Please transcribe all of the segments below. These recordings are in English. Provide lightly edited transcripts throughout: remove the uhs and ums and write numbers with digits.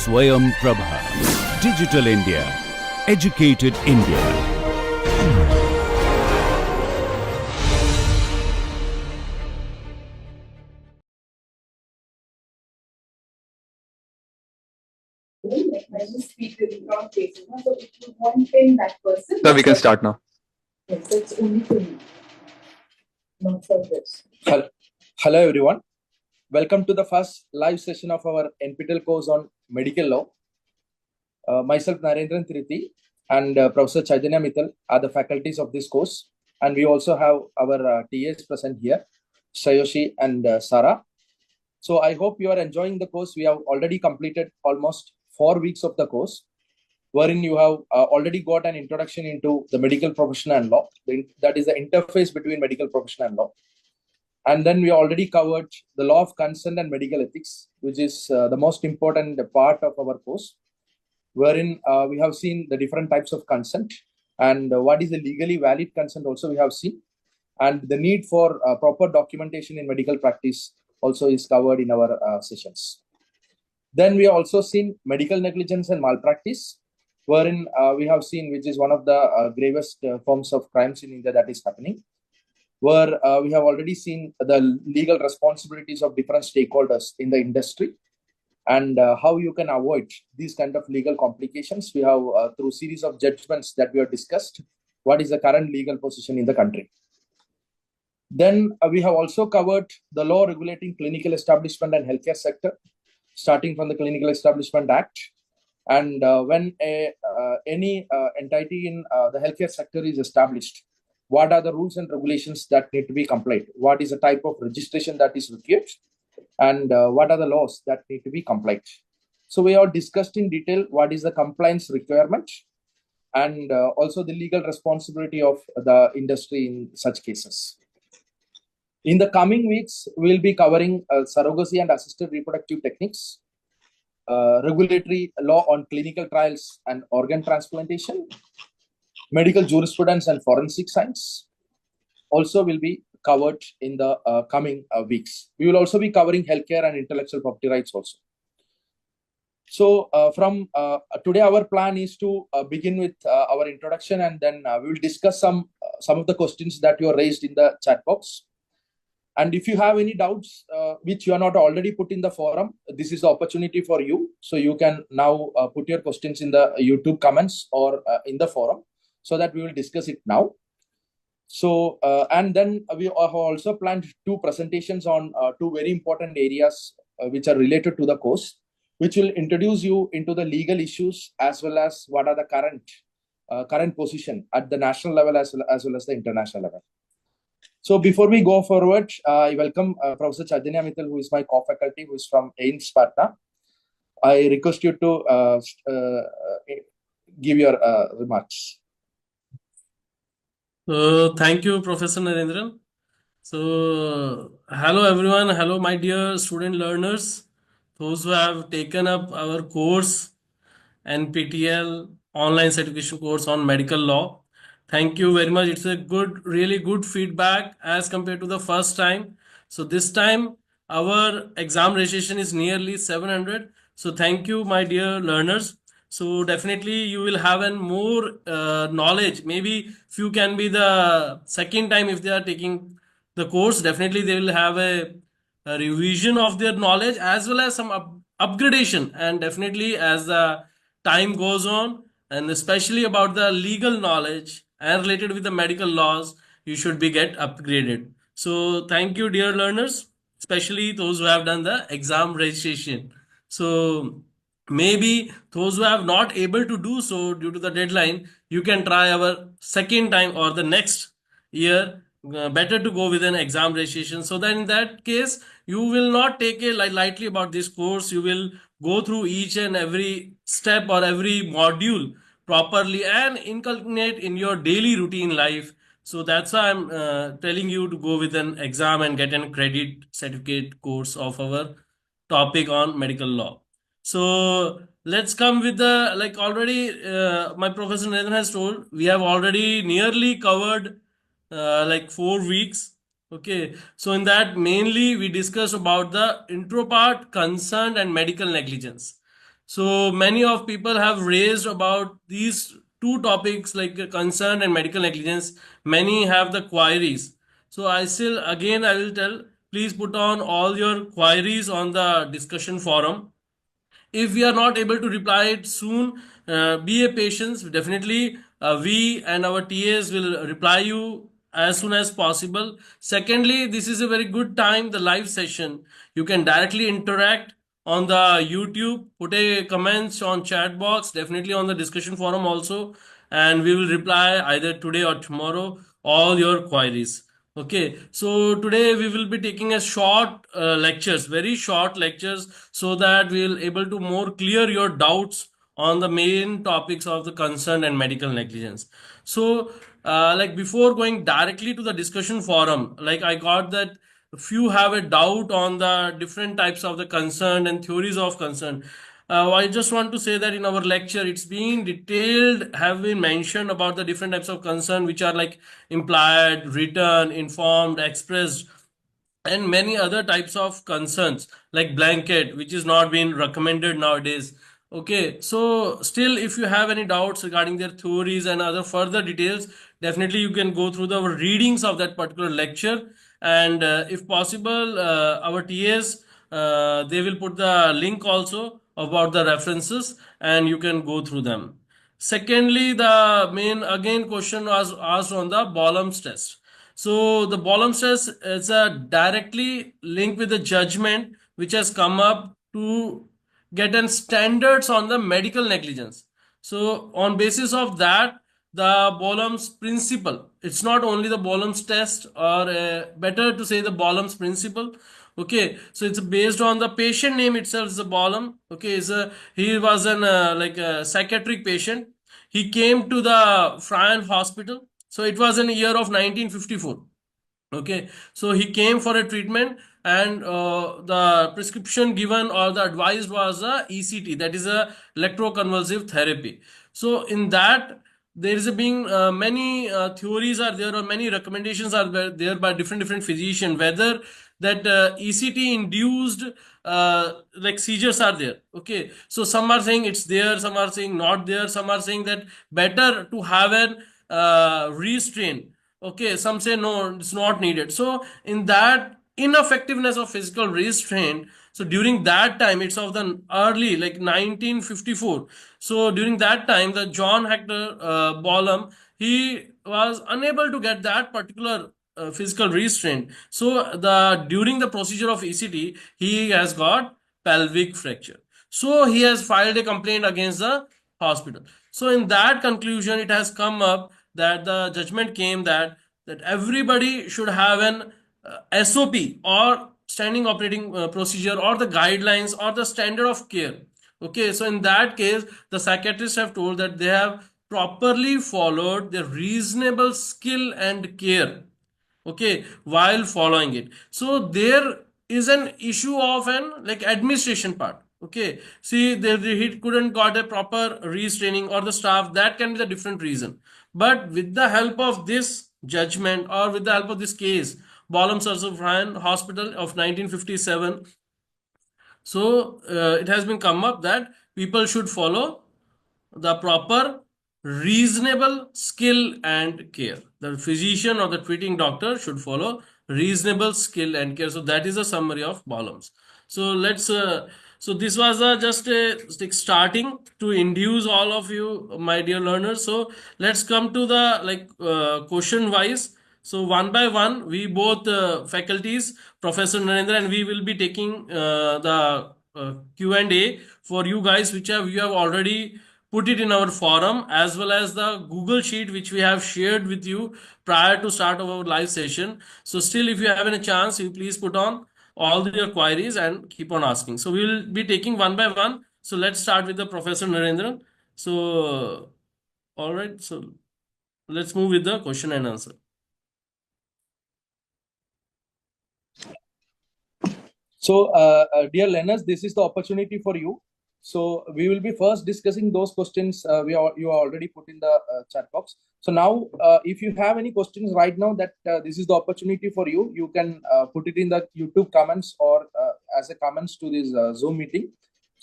Swayam Prabha. Digital India. Educated India. I just speak with the wrong cases. So if you want paying that person. So we can start now. Yes, so it's only for you, not for this. Hello everyone. Welcome to the first live session of our NPTEL course on medical law. Myself Narendran Triti and Professor Chaitanya Mittal are the faculties of this course, and we also have our TAs present here, Sayoshi and Sara. So I hope you are enjoying the course. We have already completed almost 4 weeks of the course, wherein you have already got an introduction into the medical profession and law. That is the interface between medical profession and law. And then we already covered the law of consent and medical ethics, which is the most important part of our course, wherein we have seen the different types of consent and what is the legally valid consent also we have seen. And the need for proper documentation in medical practice also is covered in our sessions. Then we have also seen medical negligence and malpractice, wherein we have seen, which is one of the gravest forms of crimes in India that is happening, where we have already seen the legal responsibilities of different stakeholders in the industry and how you can avoid these kind of legal complications. We have, through series of judgments that we have discussed, what is the current legal position in the country. Then we have also covered the law regulating clinical establishment and healthcare sector, starting from the Clinical Establishment Act. And when any entity in the healthcare sector is established, what are the rules and regulations that need to be complied? What is the type of registration that is required? And what are the laws that need to be complied? So we have discussed in detail what is the compliance requirement and also the legal responsibility of the industry in such cases. In the coming weeks, we'll be covering surrogacy and assisted reproductive techniques, regulatory law on clinical trials and organ transplantation, medical jurisprudence and forensic science also will be covered in the coming weeks. We will also be covering healthcare and intellectual property rights also. So from today, our plan is to begin with our introduction, and then we will discuss some of the questions that you raised in the chat box. And if you have any doubts which you are not already put in the forum, this is the opportunity for you. So you can now put your questions in the YouTube comments or in the forum, so that we will discuss it now. So, and then we have also planned 2 presentations on 2 very important areas which are related to the course, which will introduce you into the legal issues as well as what are the current position at the national level as well as the international level. So before we go forward, I welcome Professor Chaitanya Mittal, who is my co-faculty, who is from AIIMS Patna. I request you to give your remarks. Thank you, Professor Narendran. So, hello everyone. Hello, my dear student learners, those who have taken up our course, NPTEL online certification course on medical law. Thank you very much. It's a really good feedback as compared to the first time. So this time our exam registration is nearly 700. So thank you, my dear learners. So definitely you will have an more knowledge. Maybe few can be the second time if they are taking the course. Definitely they will have a revision of their knowledge as well as some upgradation. And definitely as the time goes on, and especially about the legal knowledge and related with the medical laws, you should be get upgraded. So thank you, dear learners, especially those who have done the exam registration. So maybe those who have not able to do so due to the deadline, you can try our second time or the next year. Better to go with an exam registration, so that in that case you will not take it lightly about this course. You will go through each and every step or every module properly and inculcate in your daily routine life. So that's why I'm telling you to go with an exam and get a credit certificate course of our topic on medical law. So let's come with the, like already my Professor Nathan has told, we have already nearly covered like 4 weeks. Okay, so in that mainly we discussed about the intro part, consent and medical negligence. So many of people have raised about these two topics like concern and medical negligence. Many have the queries. So I still again I will tell, please put on all your queries on the discussion forum. If we are not able to reply it soon, be a patience. Definitely, we and our TAs will reply you as soon as possible. Secondly, this is a very good time, the live session. You can directly interact on the YouTube, put a comments on chat box, definitely on the discussion forum also, and we will reply either today or tomorrow all your queries. Okay, so today we will be taking a short lectures, very short lectures, so that we will able to more clear your doubts on the main topics of the concern and medical negligence. So, like before going directly to the discussion forum, like I got that few have a doubt on the different types of the concern and theories of concern. I just want to say that in our lecture, it's being detailed, have been mentioned about the different types of concern, which are like implied, written, informed, expressed, and many other types of concerns like blanket, which is not being recommended nowadays. Okay, so still if you have any doubts regarding their theories and other further details, definitely you can go through the readings of that particular lecture. And if possible, our TAs, they will put the link also about the references and you can go through them. Secondly, the main again question was asked on the Boehm's test. So the Boehm's test is a directly linked with the judgment which has come up to get an standards on the medical negligence. So on basis of that, the Boehm's principle. It's not only the Boehm's test, or better to say the Boehm's principle. Okay, so it's based on the patient name itself is a Boehm. Okay, he was an like a psychiatric patient. He came to the Friern Hospital. So it was in the year of 1954. Okay, so he came for a treatment, and the prescription given or the advice was a ECT, that is a electroconvulsive therapy. So in that there is a being many theories are there, or many recommendations are there by different physicians, whether that ECT induced like seizures are there. Okay, so some are saying it's there, some are saying not there, some are saying that better to have an restraint. Okay, some say no, it's not needed. So in that ineffectiveness of physical restraint, so during that time, it's of the early like 1954. So during that time, the John Hector Boehm, he was unable to get that particular physical restraint. So the during the procedure of ECT, he has got pelvic fracture. So he has filed a complaint against the hospital. So in that conclusion, it has come up that the judgment came that everybody should have an SOP or standing operating procedure, or the guidelines or the standard of care. Okay, so in that case, the psychiatrists have told that they have properly followed the reasonable skill and care, okay, while following it. So there is an issue of an like administration part. Okay, see, he couldn't got a proper restraining or the staff, that can be the different reason. But with the help of this judgment, or with the help of this case, Bolam Sarsafran Hospital of 1957, so it has been come up that people should follow the proper reasonable skill and care. The physician or the treating doctor should follow reasonable skill and care. So that is a summary of Boehm's. So let's so this was just a like, starting to induce all of you, my dear learners. So let's come to the like question wise. So one by one, we both faculties, Professor Narendra, and we will be taking the Q&A for you guys, which you have already put it in our forum, as well as the Google sheet which we have shared with you prior to start of our live session. So still, if you have any chance, you please put on all your queries and keep on asking. So we will be taking one by one. So let's start with the Professor Narendran. So all right, so let's move with the question and answer. So, dear learners, this is the opportunity for you. So, we will be first discussing those questions you are already put in the chat box. So now, if you have any questions right now, that this is the opportunity for you. You can put it in the YouTube comments or as a comments to this Zoom meeting.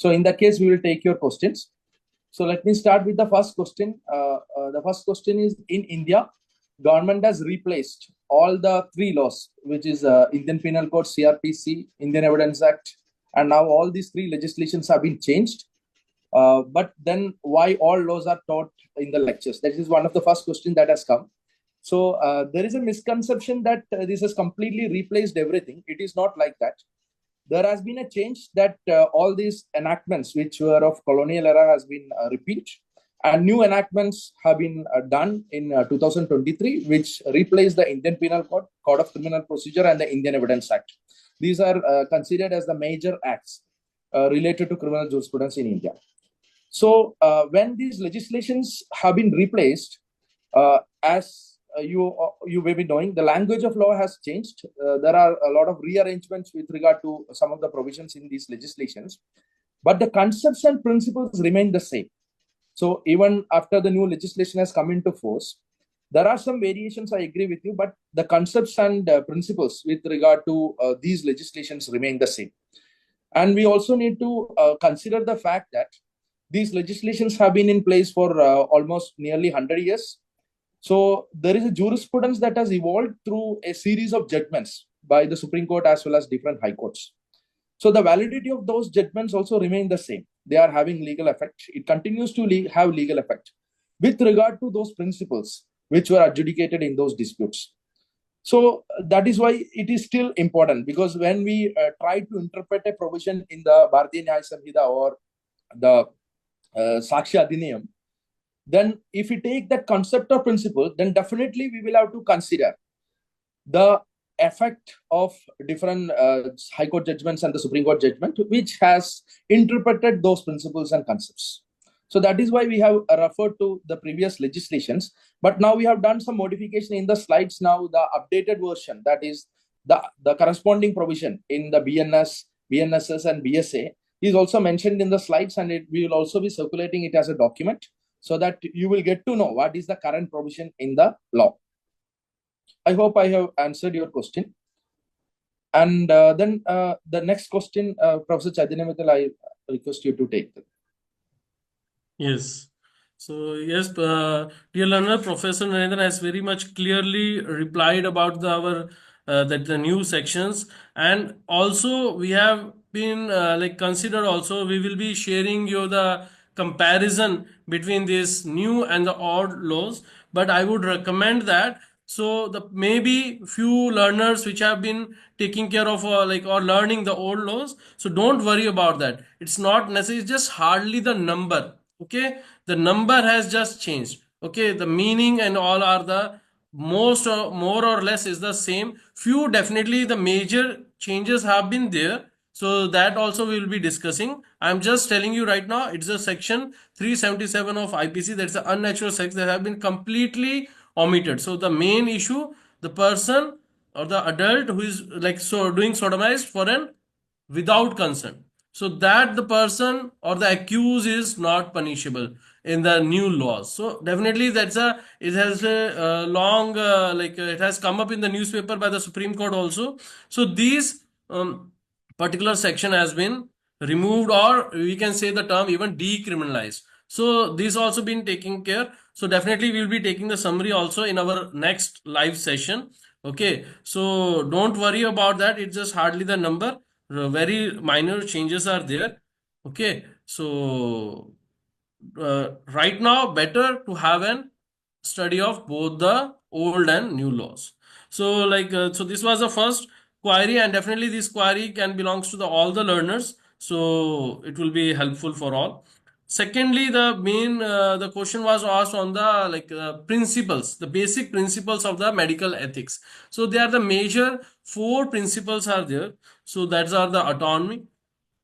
So in that case, we will take your questions. So let me start with the first question. The first question is, in India, government has replaced all the three laws, which is Indian Penal Code, CRPC, Indian Evidence Act, and now all these three legislations have been changed. But then why all laws are taught in the lectures? That is one of the first questions that has come. So there is a misconception that this has completely replaced everything. It is not like that. There has been a change that all these enactments which were of colonial era has been repealed, and new enactments have been done in 2023, which replaced the Indian Penal Code, Code of Criminal Procedure, and the Indian Evidence Act. These are considered as the major acts related to criminal jurisprudence in India. So when these legislations have been replaced, as you may be knowing, the language of law has changed. There are a lot of rearrangements with regard to some of the provisions in these legislations, but the concepts and principles remain the same. So even after the new legislation has come into force, there are some variations, I agree with you, but the concepts and principles with regard to these legislations remain the same. And we also need to consider the fact that these legislations have been in place for almost nearly 100 years. So there is a jurisprudence that has evolved through a series of judgments by the Supreme Court as well as different high courts. So the validity of those judgments also remain the same. They are having legal effect. It continues to have legal effect with regard to those principles which were adjudicated in those disputes. So that is why it is still important, because when we try to interpret a provision in the Bharatiya Nyaya Samhita or the Sakshi Adhiniyam, then if we take that concept or principle, then definitely we will have to consider the effect of different high court judgments and the Supreme Court judgment, which has interpreted those principles and concepts. So that is why we have referred to the previous legislations, but now we have done some modification in the slides. Now the updated version, that is the corresponding provision in the BNS, BNSS and BSA is also mentioned in the slides, and we will also be circulating it as a document so that you will get to know what is the current provision in the law. I hope I have answered your question. And then the next question, Professor Chaitanya Mittal, I request you to take. Yes. So yes, dear learner, Professor Narendra has very much clearly replied about the new sections, and also we have been considered also we will be sharing you the comparison between this new and the old laws. But I would recommend that, so the maybe few learners which have been taking care of or learning the old laws, so don't worry about that. It's not necessary, it's just hardly the number. Okay, the number has just changed. Okay, the meaning and all are the most or more or less is the same. Few definitely the major changes have been there, so that also we will be discussing. I'm just telling you right now, it's a section 377 of IPC, that's the unnatural sex that have been completely omitted. So the main issue, the person or the adult who is doing sodomized for an without consent, so that the person or the accused is not punishable in the new laws. So definitely it has a long it has come up in the newspaper by the Supreme Court also. So these particular section has been removed, or we can say the term even decriminalized. So this also been taken care. So definitely we will be taking the summary also in our next live session. Okay, so don't worry about that, it's just hardly the number, very minor changes are there. Okay, so right now better to have an study of both the old and new laws. So so this was the first query, and definitely this query can belongs to all the learners, so it will be helpful for all. Secondly, the main the question was asked on the principles, the basic principles of the medical ethics. So they are the major four principles are there. So that's are the autonomy,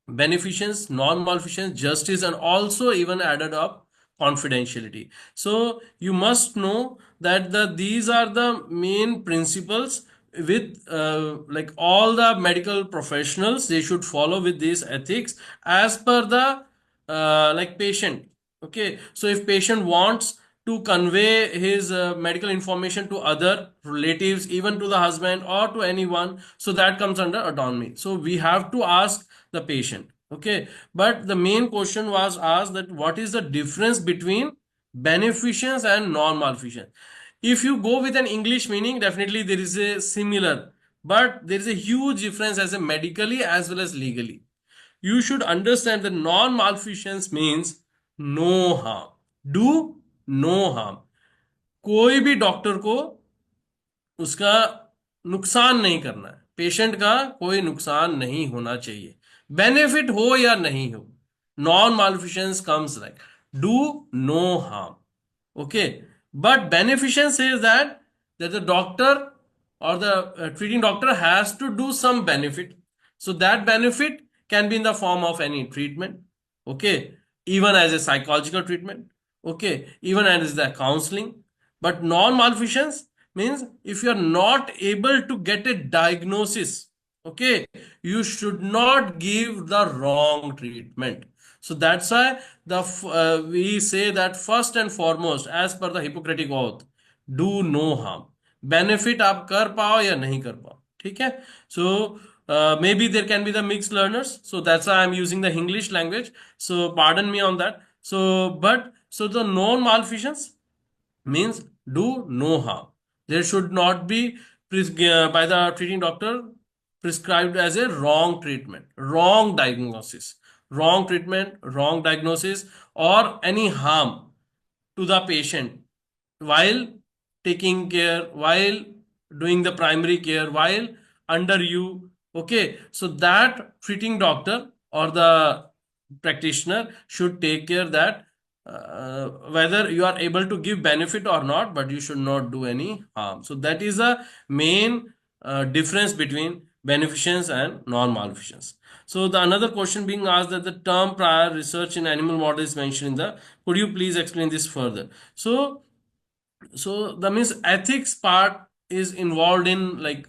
beneficence, non-maleficence, justice, and also even added up confidentiality. So you must know that these are the main principles with all the medical professionals, they should follow with these ethics as per the patient. Okay, so if patient wants to convey his medical information to other relatives, even to the husband or to anyone, so that comes under autonomy. So we have to ask the patient. Okay, but the main question was asked that what is the difference between beneficence and non-maleficence? If you go with an English meaning, definitely there is a similar, but there is a huge difference as a medically as well as legally. You should understand that non-maleficence means no harm. Do no harm. कोई भी doctor को उसका नुकसान नहीं करना है, patient का कोई नुकसान नहीं होना चाहिए, बेनिफिट हो या नहीं हो. Non maleficence comes like do no harm. Okay, but beneficence says that the doctor or the treating doctor has to do some benefit. So that benefit can be in the form of any treatment. Okay, even as a psychological treatment. Okay, even as the counseling. But non-malfeasance means if you are not able to get a diagnosis, okay, you should not give the wrong treatment. So that's why we say that first and foremost, as per the Hippocratic oath, do no harm. Benefit आप कर पाओ या नहीं कर पाओ, ठीक है. So maybe there can be the mixed learners, so that's why I'm using the English language. So pardon me on that. So the non malfeasance means do no harm. There should not be by the treating doctor prescribed as a wrong treatment, wrong diagnosis, wrong treatment, wrong diagnosis, or any harm to the patient while taking care, while doing the primary care, while under you. Okay, so that treating doctor or the practitioner should take care that whether you are able to give benefit or not, but you should not do any harm. So that is the main difference between beneficence and non-maleficence. So the another question being asked that the term prior research in animal model is mentioned in the. Could you please explain this further? So that means ethics part is involved in, like,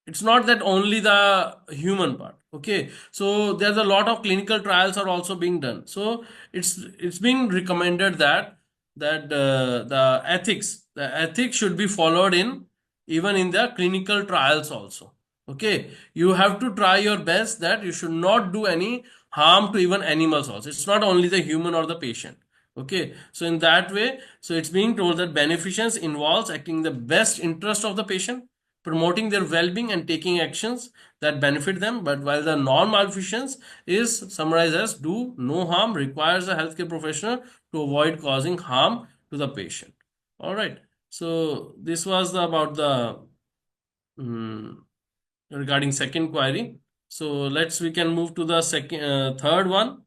it's not that only the human part. Okay, so there's a lot of clinical trials are also being done. So it's being recommended that the ethics should be followed in even in the clinical trials also. Okay, you have to try your best that you should not do any harm to even animals also. It's not only the human or the patient. Okay, so in that way, so it's being told that beneficence involves acting in the best interest of the patient, promoting their well-being and taking actions that benefit them. But while the non-malfeasance is summarized as do no harm, requires a healthcare professional to avoid causing harm to the patient. All right. So this was about the regarding second query. So we can move to the third one.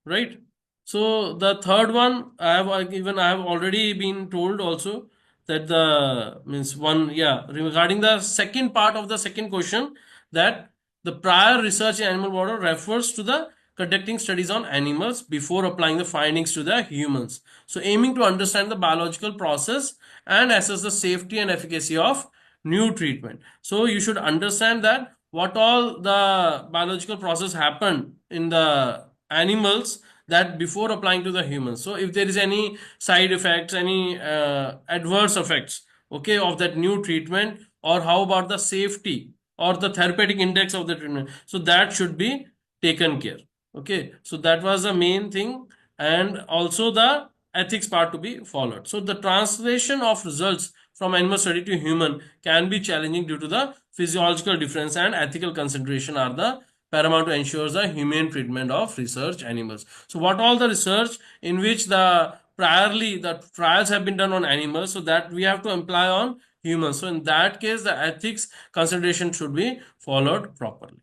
Right. So the third one, I have already been told also that the means one, yeah, regarding the second part of the second question, that the prior research in animal model refers to the conducting studies on animals before applying the findings to the humans. So aiming to understand the biological process and assess the safety and efficacy of new treatment. So you should understand that what all the biological process happened in the animals that before applying to the humans. So if there is any side effects, any adverse effects, okay, of that new treatment, or how about the safety or the therapeutic index of the treatment, so that should be taken care. Okay, so that was the main thing, and also the ethics part to be followed. So the translation of results from animal study to human can be challenging due to the physiological difference, and ethical consideration are the paramount to ensure the humane treatment of research animals. So what all the research in which the priorly the trials have been done on animals, so that we have to apply on humans. So in that case, the ethics consideration should be followed properly.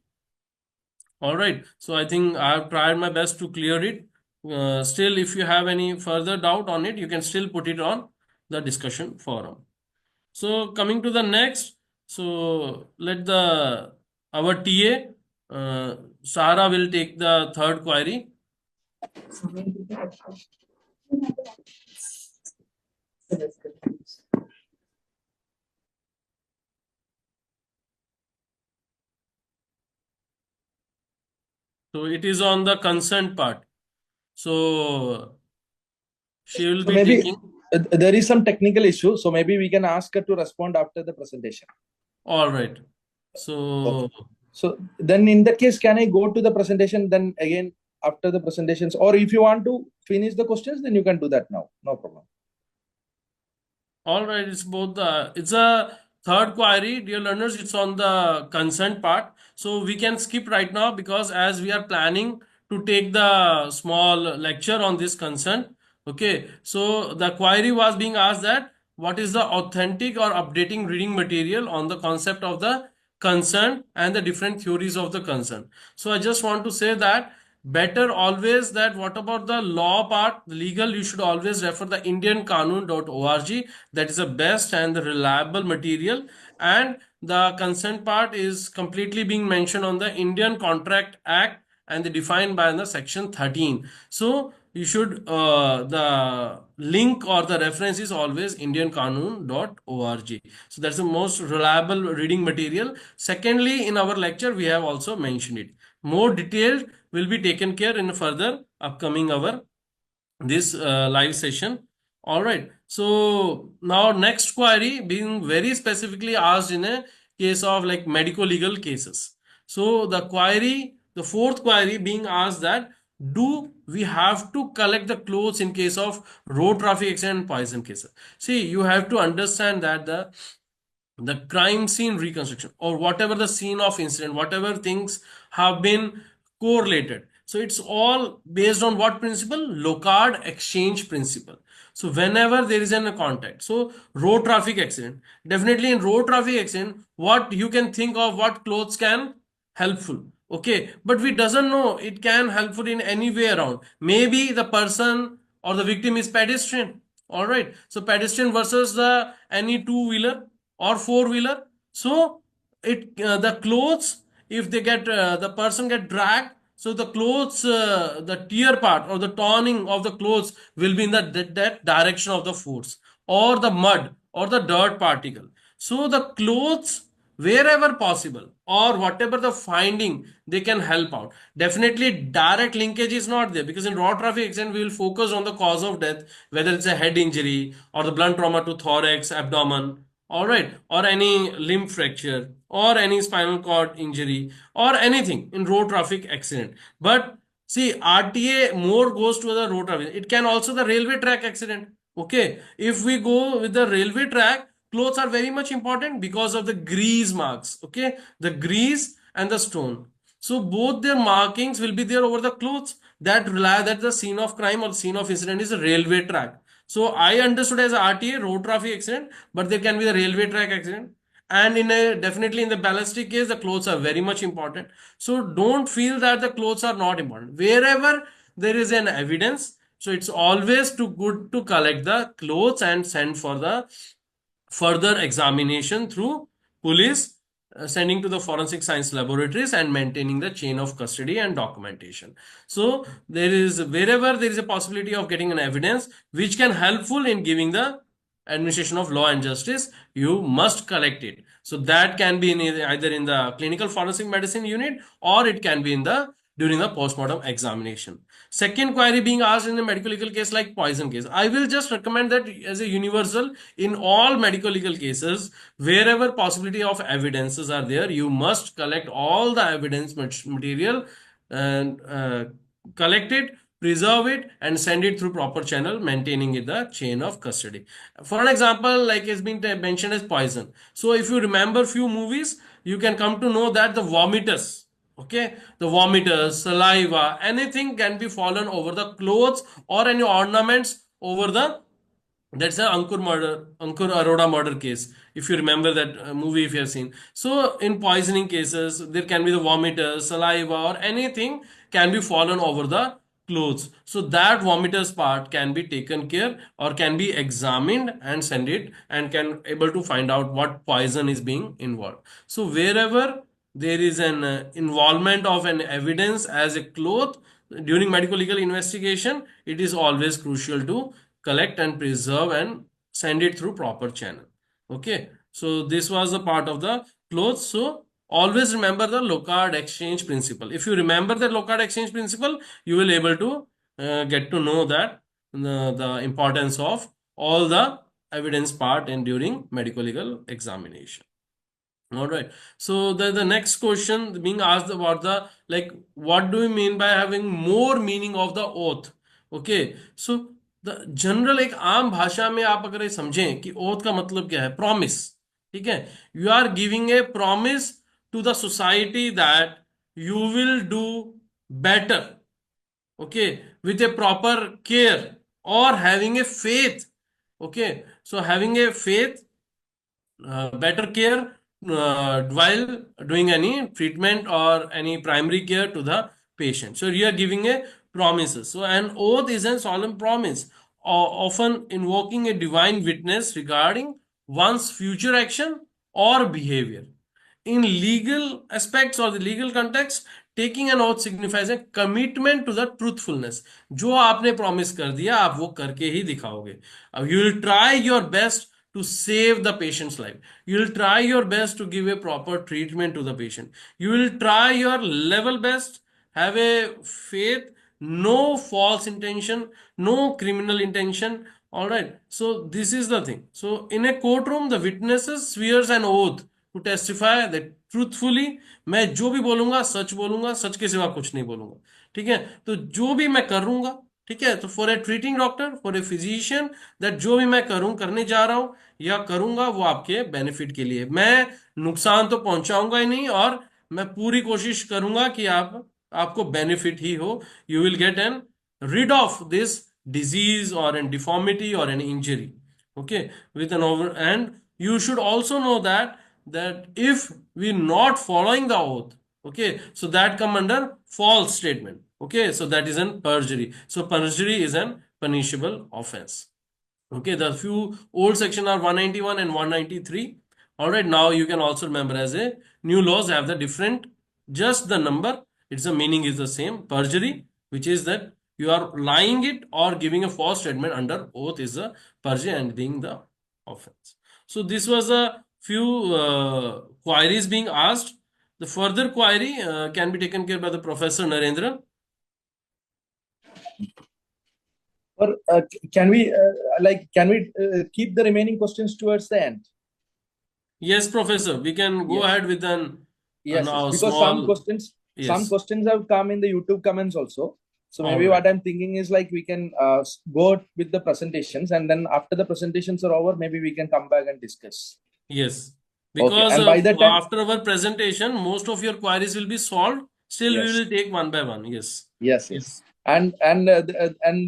All right. So I think I have tried my best to clear it. Still, if you have any further doubt on it, you can still put it on the discussion forum. So coming to the next, so let the our TA Sara will take the third query. So it is on the consent part. So she will So be maybe taking. there is some technical issue, so maybe we can ask her to respond after the presentation. All right. So So then in that case, can I go to the presentation then again after the presentations? Or if you want to finish the questions, then you can do that now. No problem. All right, it's it's a third query, dear learners. It's on the consent part. So we can skip right now because as we are planning to take the small lecture on this consent. Okay, so the query was being asked that what is the authentic or updating reading material on the concept of the consent and the different theories of the consent. So I just want to say that better always that what about the law part, the legal, you should always refer the indiankanun.org. That is the best and the reliable material. And the consent part is completely being mentioned on the Indian Contract Act and defined by the section 13. So you should the link or the reference is always indiankanun.org. So that's the most reliable reading material. Secondly, in our lecture we have also mentioned it. More detailed will be taken care in further upcoming our this live session. All right. So now next query being very specifically asked in a case of like medico legal cases. So the query, the fourth query being asked that do we have to collect the clothes in case of road traffic accident and poison cases? See, you have to understand that the crime scene reconstruction or whatever the scene of incident, whatever things have been correlated, so it's all based on what principle? Locard exchange principle. So whenever there is a contact, so road traffic accident, definitely in road traffic accident what you can think of, what clothes can helpful. Okay, but we doesn't know it can helpful in any way around. Maybe the person or the victim is pedestrian. All right, so pedestrian versus the any two-wheeler or four-wheeler. So it the clothes, if they get the person get dragged, so the clothes the tear part or the turning of the clothes will be in that direction of the force or the mud or the dirt particle. So the clothes wherever possible or whatever the finding they can help out. Definitely direct linkage is not there because in road traffic accident we will focus on the cause of death, whether it's a head injury or the blunt trauma to thorax, abdomen, all right, or any limb fracture or any spinal cord injury or anything in road traffic accident. But see, RTA more goes to the road traffic. It can also the railway track accident. Okay, if we go with the railway track, clothes are very much important because of the grease marks. Okay, the grease and the stone. So both their markings will be there over the clothes that rely that the scene of crime or scene of incident is a railway track. So I understood as a RTA road traffic accident, but there can be the railway track accident. And in a definitely in the ballistic case, the clothes are very much important. So don't feel that the clothes are not important. Wherever there is an evidence, so it's always too good to collect the clothes and send for the further examination through police, sending to the forensic science laboratories and maintaining the chain of custody and documentation. So there is wherever there is a possibility of getting an evidence which can helpful in giving the administration of law and justice, you must collect it. So that can be in either in the clinical forensic medicine unit or it can be in the during the postmortem examination. Second query being asked in a medical legal case like poison case. I will just recommend that as a universal in all medical legal cases, wherever possibility of evidences are there, you must collect all the evidence material and collect it, preserve it and send it through proper channel, maintaining it the chain of custody. For an example, like it's been mentioned as poison. So if you remember few movies, you can come to know that the vomiters, okay, the vomiters, saliva, anything can be fallen over the clothes or any ornaments over the, that's a Ankur Arora murder case. If you remember that movie, if you have seen. So in poisoning cases, there can be the vomiters, saliva, or anything can be fallen over the clothes. So that vomiters part can be taken care or can be examined and send it and can able to find out what poison is being involved. So wherever there is an involvement of an evidence as a cloth during medical legal investigation, it is always crucial to collect and preserve and send it through proper channel. Okay, so this was a part of the clothes. So always remember the Locard exchange principle. If you remember the Locard exchange principle, you will able to get to know that the importance of all the evidence part and during medical legal examination. All right. So the next question being asked about the, like, what do we mean by having more meaning of the oath? Okay. So the general, एक आम भाषा में आप अगर ये समझें कि oath का मतलब क्या है, promise. ठीक है. You are giving a promise to the society that you will do better. Okay, with a proper care, or having a faith. Okay. So having a faith, better care while doing any treatment or any primary care to the patient. So you are giving a promises. So an oath is a solemn promise, often invoking a divine witness regarding one's future action or behavior. In legal aspects or the legal context, taking an oath signifies a commitment to the truthfulness. जो आपने promise कर दिया आप वो करके ही दिखाओगे. You will try your best to save the patient's life. You will try your best to give a proper treatment to the patient. You will try your level best, have a faith, no false intention, no criminal intention. All right. So this is the thing. So in a courtroom, the witnesses swears an oath to testify that truthfully मैं जो भी बोलूंगा सच के सिवा कुछ नहीं बोलूंगा. ठीक है. तो जो भी मैं करूंगा, ठीक है, तो for a treating doctor, for a physician, that जो भी मैं करने जा रहा हूं या करूंगा वो आपके बेनिफिट के लिए. मैं नुकसान तो पहुंचाऊंगा ही नहीं, और मैं पूरी कोशिश करूंगा कि आपको बेनिफिट ही हो. You will get an rid of this disease or an deformity or an injury. Okay, with an over. And you should also know that if we not following the oath, okay, so that come under false statement. Okay, so that is an perjury. So perjury is an punishable offense. Okay, the few old section are 191 and 193. All right, now you can also remember as a new laws have the different, just the number, its the meaning is the same. Perjury, which is that you are lying it or giving a false statement under oath, is a perjury and being the offense. So this was a few queries being asked. The further query can be taken care by the Professor Narendra. Or can we keep the remaining questions towards the end? Yes, Professor, we can go Yes. ahead with an Yes, now because small. some questions have come in the YouTube comments also. So All maybe right. what I'm thinking is like we can go with the presentations, and then after the presentations are over, maybe we can come back and discuss. Yes, Okay, because and by that time, after our presentation, most of your queries will be solved. Still, we yes, will take one by one. Yes. yes. And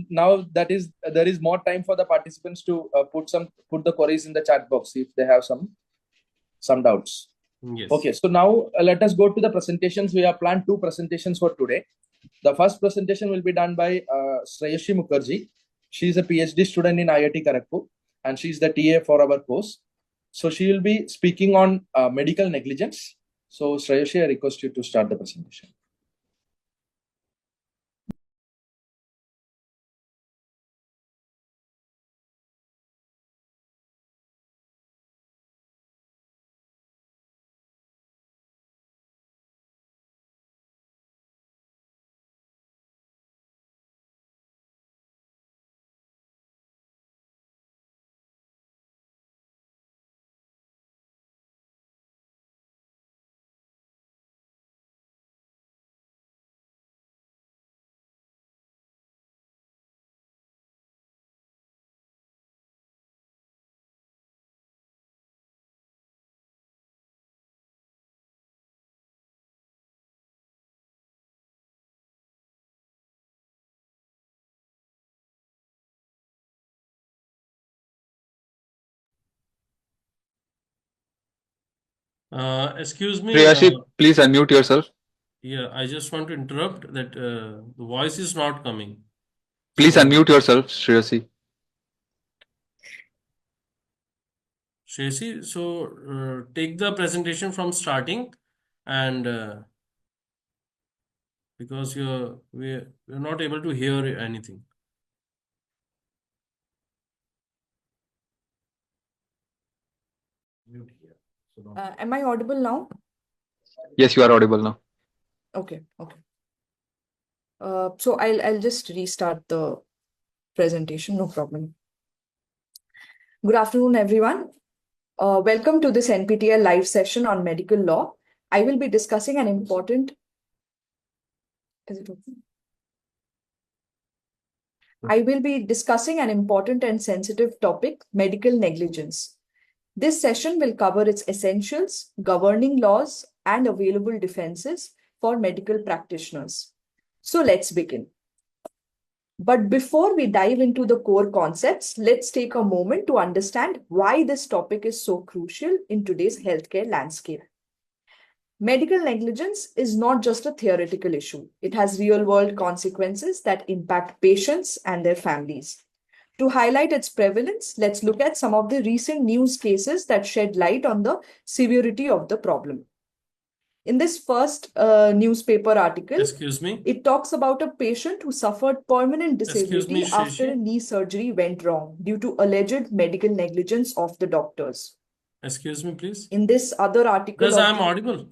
now that is there is more time for the participants to put the queries in the chat box if they have some doubts. Yes. Okay, so now let us go to the presentations. We have planned 2 presentations for today. The first presentation will be done by Shreyasi Mukherjee. She is a PhD student in IIT Kanpur, and she is the TA for our course. So she will be speaking on medical negligence. So Shreyasi, I request you to start the presentation. Excuse me. Priyashi, please unmute yourself. Yeah, I just want to interrupt that the voice is not coming. Please So, unmute yourself, Shreyasi. Shreyasi, so take the presentation from starting, and because we're not able to hear anything. Am I audible now? Yes, you are audible now. Okay. So I'll just restart the presentation, no problem. Good afternoon, everyone. Welcome to this NPTEL live session on medical law. I will be discussing an important. Is it open? I will be discussing an important and sensitive topic, medical negligence. This session will cover its essentials, governing laws, and available defenses for medical practitioners. So let's begin. But before we dive into the core concepts, let's take a moment to understand why this topic is so crucial in today's healthcare landscape. Medical negligence is not just a theoretical issue. It has real-world consequences that impact patients and their families. To highlight its prevalence, let's look at some of the recent news cases that shed light on the severity of the problem. In this first newspaper article, Excuse me. it talks about a patient who suffered permanent Excuse me, disability after Shashi. a knee surgery went wrong due to alleged medical negligence of the doctors. Excuse me, please. In this other article, Because I'm audible.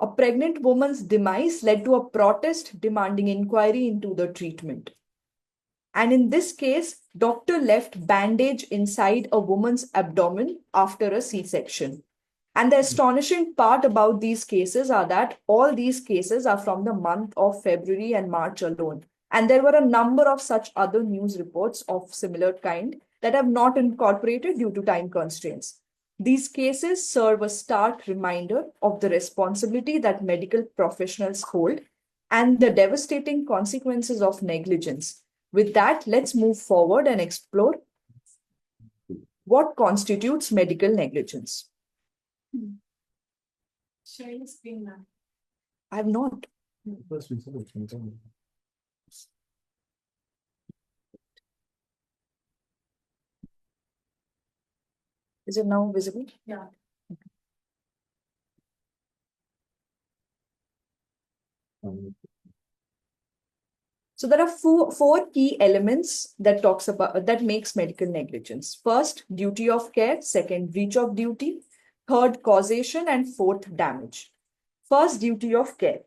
a pregnant woman's demise led to a protest demanding inquiry into the treatment. And in this case, doctor left bandage inside a woman's abdomen after a C-section. And the astonishing part about these cases are that all these cases are from the month of February and March alone. And there were a number of such other news reports of similar kind that have not incorporated due to time constraints. These cases serve a stark reminder of the responsibility that medical professionals hold and the devastating consequences of negligence. With that, let's move forward and explore what constitutes medical negligence. Sharing screen now. I have not. Is it now visible? Yeah. So there are four key elements that makes medical negligence. First, duty of care. Second, breach of duty. Third, causation, and fourth, damage. First, duty of care.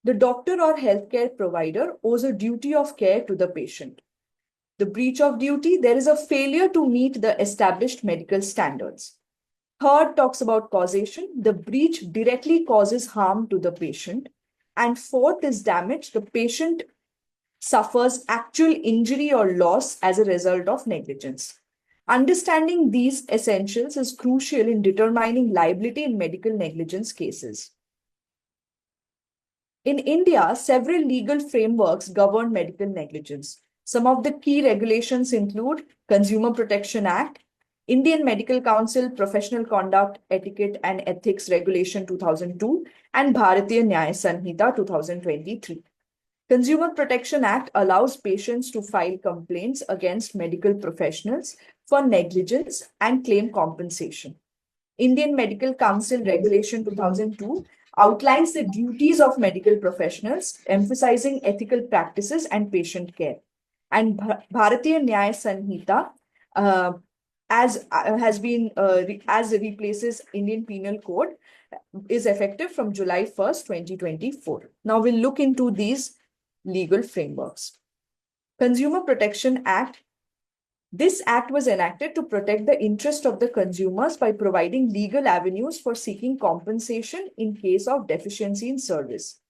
The doctor or healthcare provider owes a duty of care to the patient. The breach of duty, there is a failure to meet the established medical standards. Third talks about causation. The breach directly causes harm to the patient. And fourth is damage. The patient suffers actual injury or loss as a result of negligence. Understanding these essentials is crucial in determining liability in medical negligence cases. In India, several legal frameworks govern medical negligence. Some of the key regulations include Consumer Protection Act, Indian Medical Council Professional Conduct, Etiquette and Ethics Regulation 2002, and Bharatiya Nyaya Sanhita 2023. Consumer Protection Act allows patients to file complaints against medical professionals for negligence and claim compensation. Indian Medical Council Regulation 2002 outlines the duties of medical professionals, emphasizing ethical practices and patient care. And Bharatiya Nyaya Sanhita, as replaces Indian Penal Code, is effective from July 1st, 2024. Now we'll look into these legal frameworks. Consumer Protection Act. This act was enacted to protect the interest of the consumers by providing legal avenues for seeking compensation in case of deficiency in service.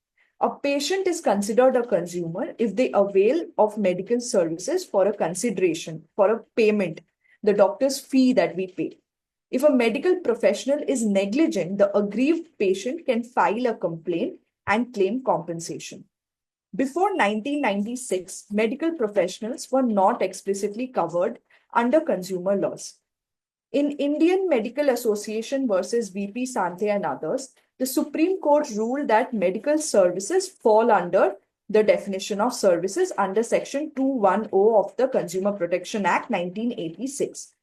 A patient is considered a consumer if they avail of medical services for a consideration, for a payment, the doctor's fee that we pay. If a medical professional is negligent, the aggrieved patient can file a complaint and claim compensation. Before 1996, medical professionals were not explicitly covered under consumer laws. In Indian Medical Association versus VP Santhe and others, the Supreme Court ruled that medical services fall under the definition of services under Section 210 of the Consumer Protection Act 1986.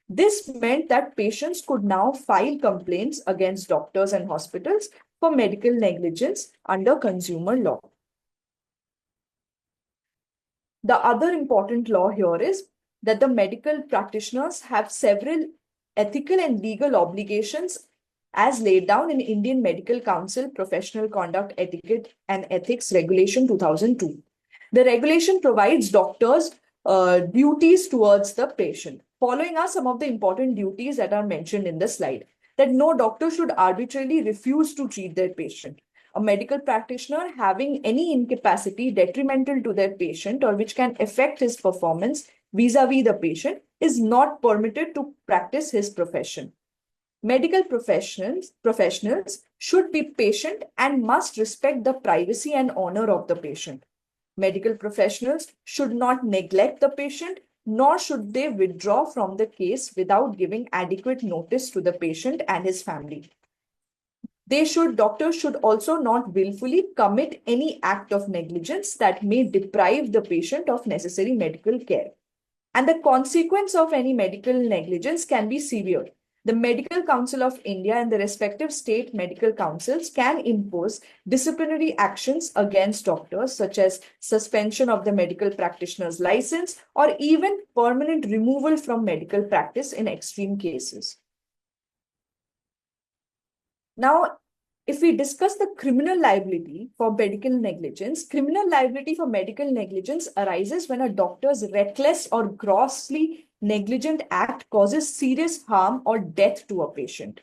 This meant that patients could now file complaints against doctors and hospitals for medical negligence under consumer law. The other important law here is that the medical practitioners have several ethical and legal obligations as laid down in Indian Medical Council Professional Conduct, Etiquette and Ethics Regulation 2002. The regulation provides doctors duties towards the patient. Following are some of the important duties that are mentioned in the slide. That no doctor should arbitrarily refuse to treat their patient. A medical practitioner having any incapacity detrimental to their patient or which can affect his performance vis-a-vis the patient is not permitted to practice his profession. Medical professionals should be patient and must respect the privacy and honor of the patient. Medical professionals should not neglect the patient, nor should they withdraw from the case without giving adequate notice to the patient and his family. Doctors should also not willfully commit any act of negligence that may deprive the patient of necessary medical care. And the consequence of any medical negligence can be severe. The Medical Council of India and the respective state medical councils can impose disciplinary actions against doctors, such as suspension of the medical practitioner's license or even permanent removal from medical practice in extreme cases. Now, if we discuss the criminal liability for medical negligence arises when a doctor's reckless or grossly negligent act causes serious harm or death to a patient.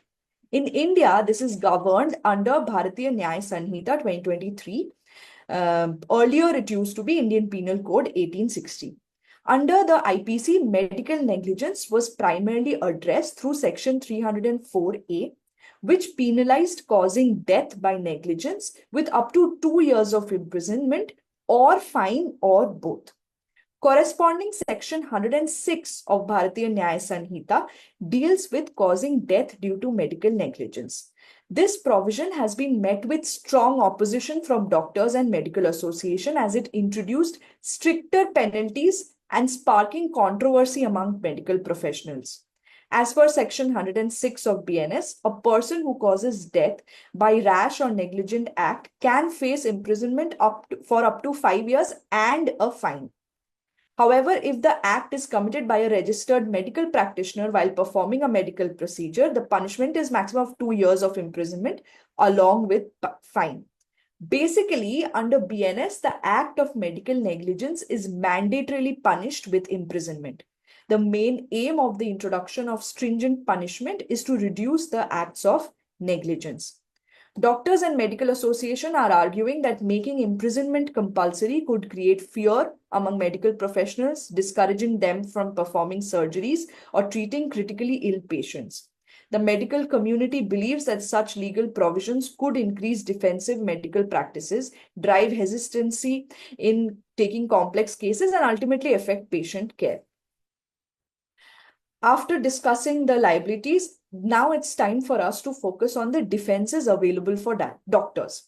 In India, this is governed under Bharatiya Nyaya Sanhita 2023. Earlier, it used to be Indian Penal Code 1860. Under the IPC, medical negligence was primarily addressed through Section 304A, which penalized causing death by negligence with up to 2 years of imprisonment or fine or both. Corresponding Section 106 of Bharatiya Nyaya Sanhita deals with causing death due to medical negligence. This provision has been met with strong opposition from doctors and medical association as it introduced stricter penalties and sparking controversy among medical professionals. As per Section 106 of BNS, a person who causes death by rash or negligent act can face imprisonment for up to 5 years and a fine. However, if the act is committed by a registered medical practitioner while performing a medical procedure, the punishment is maximum of 2 years of imprisonment along with fine. Basically, under BNS, the act of medical negligence is mandatorily punished with imprisonment. The main aim of the introduction of stringent punishment is to reduce the acts of negligence. Doctors and medical association are arguing that making imprisonment compulsory could create fear among medical professionals, discouraging them from performing surgeries or treating critically ill patients. The medical community believes that such legal provisions could increase defensive medical practices, drive hesitancy in taking complex cases, and ultimately affect patient care. After discussing the liabilities, now it's time for us to focus on the defenses available for doctors.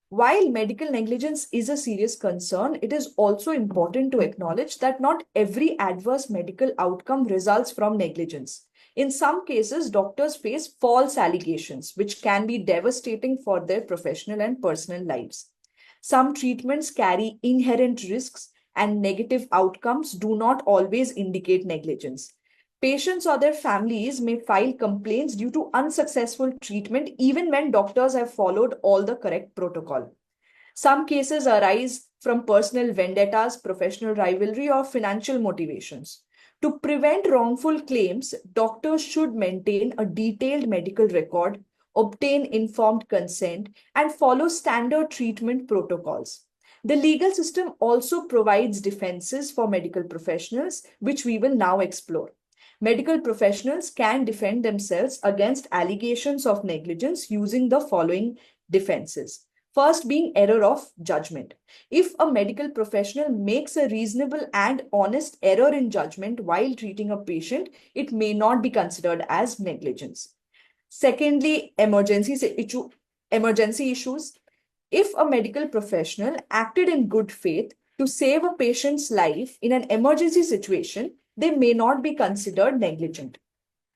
While medical negligence is a serious concern, it is also important to acknowledge that not every adverse medical outcome results from negligence. In some cases, doctors face false allegations, which can be devastating for their professional and personal lives. Some treatments carry inherent risks, and negative outcomes do not always indicate negligence. Patients or their families may file complaints due to unsuccessful treatment even when doctors have followed all the correct protocol. Some cases arise from personal vendettas, professional rivalry, or financial motivations. To prevent wrongful claims, doctors should maintain a detailed medical record, obtain informed consent, and follow standard treatment protocols. The legal system also provides defenses for medical professionals, which we will now explore. Medical professionals can defend themselves against allegations of negligence using the following defenses. First being error of judgment. If a medical professional makes a reasonable and honest error in judgment while treating a patient, it may not be considered as negligence. Secondly, emergency issues. If a medical professional acted in good faith to save a patient's life in an emergency situation, they may not be considered negligent.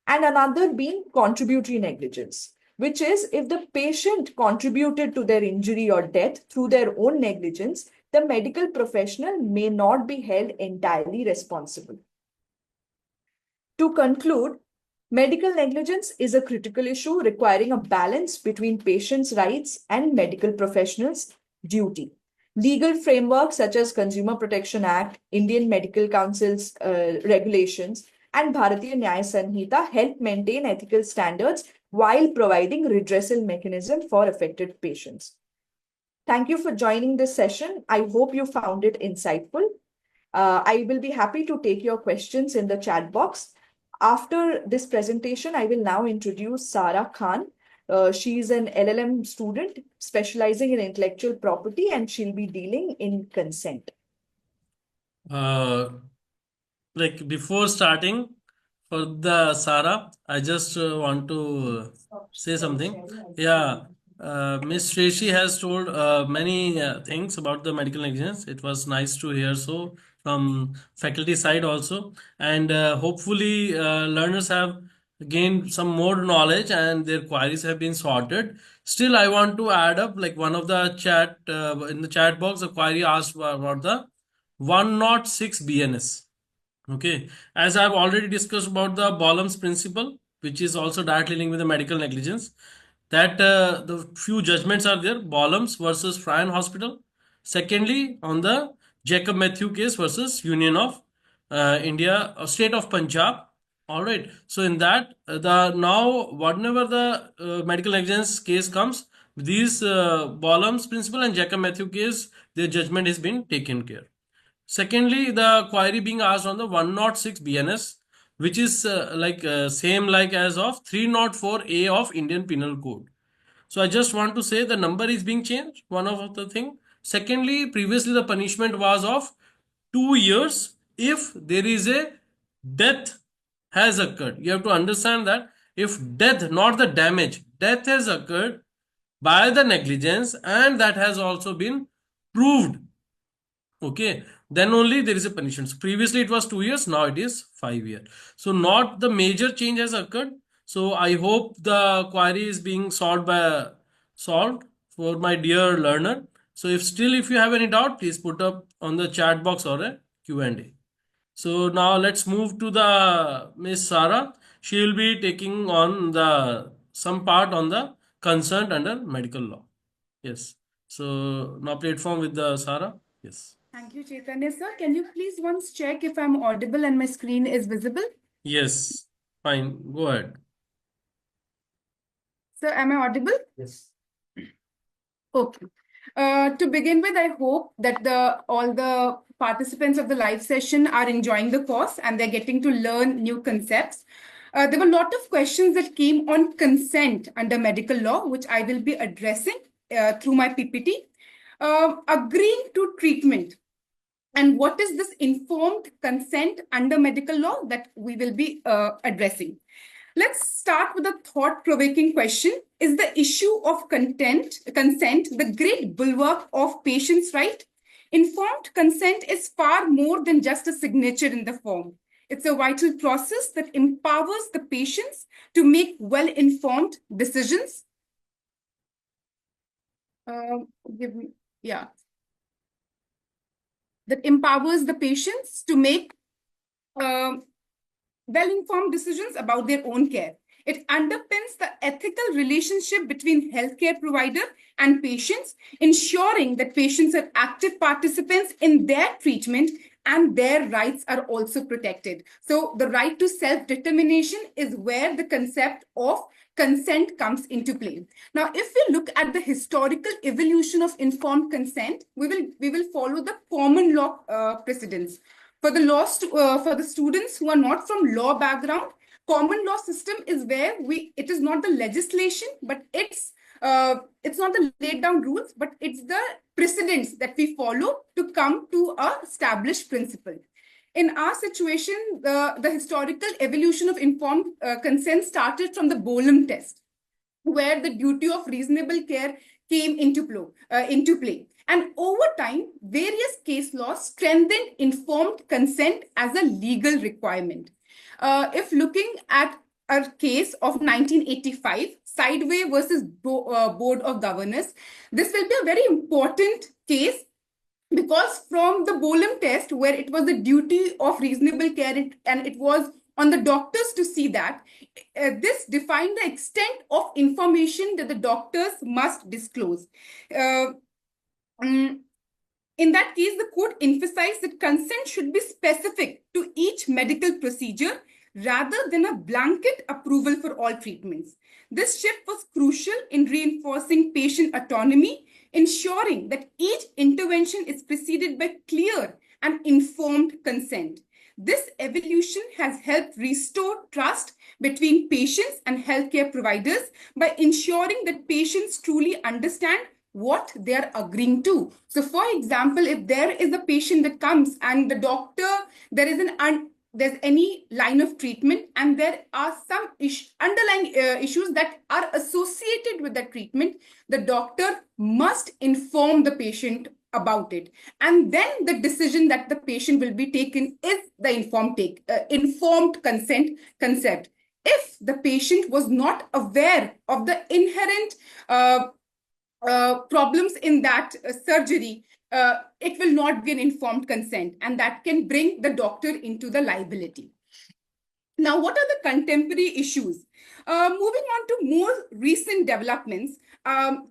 And another being contributory negligence, which is if the patient contributed to their injury or death through their own negligence, the medical professional may not be held entirely responsible. To conclude, medical negligence is a critical issue requiring a balance between patients' rights and medical professionals' duty. Legal frameworks such as Consumer Protection Act, Indian Medical Council's regulations, and Bharatiya Nyaya Sanhita help maintain ethical standards while providing redressal mechanism for affected patients. Thank you for joining this session. I hope you found it insightful. I will be happy to take your questions in the chat box. After this presentation, I will now introduce Sara Khan. She's an LLM student specializing in intellectual property, and she'll be dealing in consent. Like before starting for the Sara, I just want to say something. Yeah, Miss Shreshi has told many things about the medical negligence. It was nice to hear so from faculty side also, and hopefully learners have gained some more knowledge and their queries have been sorted. Still, I want to add up like one of the chat in the chat box, a query asked about the 106 BNS. Okay, as I've already discussed about the Bolam's principle, which is also directly linked with the medical negligence, that the few judgments are there: Bolam's versus Friar Hospital. Secondly, on the Jacob Matthew case versus Union of India, State of Punjab. All right. So in that, the now whenever the medical negligence case comes, these Bolam's principle and Jacob Matthew case, their judgment has been taken care. Secondly, the query being asked on the 106 BNS, which is same like as of 304A of Indian Penal Code. So I just want to say the number is being changed, one of the thing. Secondly, previously the punishment was of 2 years if there is a death has occurred. You have to understand that if death, not the damage, death has occurred by the negligence and that has also been proved, okay, then only there is a punishment. So previously it was 2 years, now it is 5 years. So not the major change has occurred. So I hope the query is being solved for my dear learner. So if you have any doubt, please put up on the chat box or a Q&A. So now let's move to the Miss Sara. She will be taking on some part on the consent under medical law. Yes. So now platform with the Sara. Yes. Thank you, Chaitanya sir. Can you please once check if I'm audible and my screen is visible? Yes. Fine. Go ahead. Sir, am I audible? Yes. Okay. To begin with, I hope that all the participants of the live session are enjoying the course and they're getting to learn new concepts. There were a lot of questions that came on consent under medical law, which I will be addressing through my PPT. Agreeing to treatment. And what is this informed consent under medical law that we will be addressing? Let's start with a thought-provoking question. Is the issue of consent the great bulwark of patients' right? Informed consent is far more than just a signature in the form. It's a vital process that empowers the patients to make well-informed decisions. That empowers the patients to make well-informed decisions about their own care. It underpins the ethical relationship between healthcare provider and patients, ensuring that patients are active participants in their treatment and their rights are also protected. So the right to self-determination is where the concept of consent comes into play. Now, if we look at the historical evolution of informed consent, we will follow the common law precedents. For the students who are not from law background, common law system is where it is not the legislation, but it's not the laid down rules, but it's the precedents that we follow to come to a established principle. In our situation, the historical evolution of informed consent started from the Bolam test, where the duty of reasonable care came into play. And over time, various case laws strengthened informed consent as a legal requirement. If looking at a case of 1985, Sideway versus Board of Governors, this will be a very important case because from the Bolam test, where it was the duty of reasonable care and it was on the doctors to see that, this defined the extent of information that the doctors must disclose. In that case, the court emphasized that consent should be specific to each medical procedure. rather than a blanket approval for all treatments. This shift was crucial in reinforcing patient autonomy, ensuring that each intervention is preceded by clear and informed consent. This evolution has helped restore trust between patients and healthcare providers by ensuring that patients truly understand what they are agreeing to. So, for example, if there is a patient that comes and the doctor, there is there's any line of treatment and there are some underlying issues that are associated with that treatment, the doctor must inform the patient about it, and then the decision that the patient will be taken is the informed consent concept. If the patient was not aware of the inherent problems in that surgery, it will not be an informed consent, and that can bring the doctor into the liability. Now, what are the contemporary issues? Moving on to more recent developments,